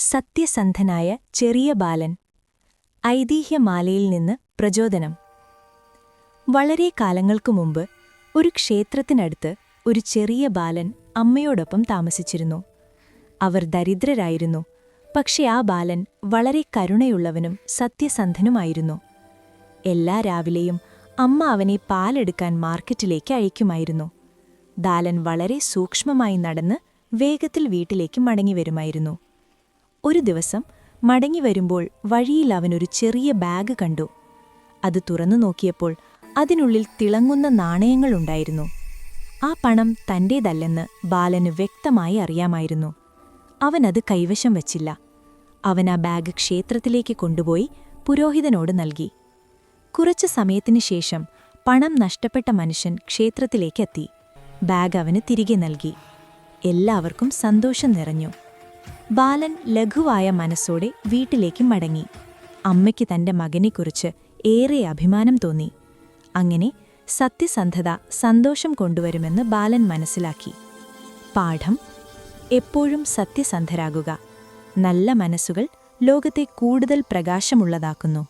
സത്യസന്ധനായ ചെറിയ ബാലൻ. ഐതിഹ്യമാലയിൽ നിന്ന് പ്രചോദനം. വളരെ കാലങ്ങൾക്കു മുമ്പ് ഒരു ക്ഷേത്രത്തിനടുത്ത് ഒരു ചെറിയ ബാലൻ അമ്മയോടൊപ്പം താമസിച്ചിരുന്നു. അവർ ദരിദ്രരായിരുന്നു, പക്ഷെ ആ ബാലൻ വളരെ കരുണയുള്ളവനും സത്യസന്ധനുമായിരുന്നു. എല്ലാ രാവിലെയും അമ്മ അവനെ പാലെടുക്കാൻ മാർക്കറ്റിലേക്ക് അയക്കുമായിരുന്നു. ബാലൻ വളരെ സൂക്ഷ്മമായി നടന്ന് വേഗത്തിൽ വീട്ടിലേക്ക് മടങ്ങിവരുമായിരുന്നു. ഒരു ദിവസം മടങ്ങിവരുമ്പോൾ വഴിയിൽ അവനൊരു ചെറിയ ബാഗ് കണ്ടു. അത് തുറന്നു നോക്കിയപ്പോൾ അതിനുള്ളിൽ തിളങ്ങുന്ന നാണയങ്ങളുണ്ടായിരുന്നു. ആ പണം തന്റേതല്ലെന്ന് ബാലന് വ്യക്തമായി അറിയാമായിരുന്നു. അവനത് കൈവശം വച്ചില്ല. അവൻ ആ ബാഗ് ക്ഷേത്രത്തിലേക്ക് കൊണ്ടുപോയി പുരോഹിതനോട് നൽകി. കുറച്ചു സമയത്തിനു ശേഷം പണം നഷ്ടപ്പെട്ട മനുഷ്യൻ ക്ഷേത്രത്തിലേക്കെത്തി. ബാഗ് അവന് തിരികെ നൽകി. എല്ലാവർക്കും സന്തോഷം നിറഞ്ഞു. ബാലൻ ലഘുവായ മനസ്സോടെ വീട്ടിലേക്ക് മടങ്ങി. അമ്മയ്ക്ക് തന്റെ മകനെക്കുറിച്ച് ഏറെ അഭിമാനം തോന്നി. അങ്ങനെ സത്യസന്ധത സന്തോഷം കൊണ്ടുവരുമെന്ന് ബാലൻ മനസ്സിലാക്കി. പാഠം: എപ്പോഴും സത്യസന്ധരാകുക. നല്ല മനസ്സുകൾ ലോകത്തെ കൂടുതൽ പ്രകാശമുള്ളതാക്കുന്നു.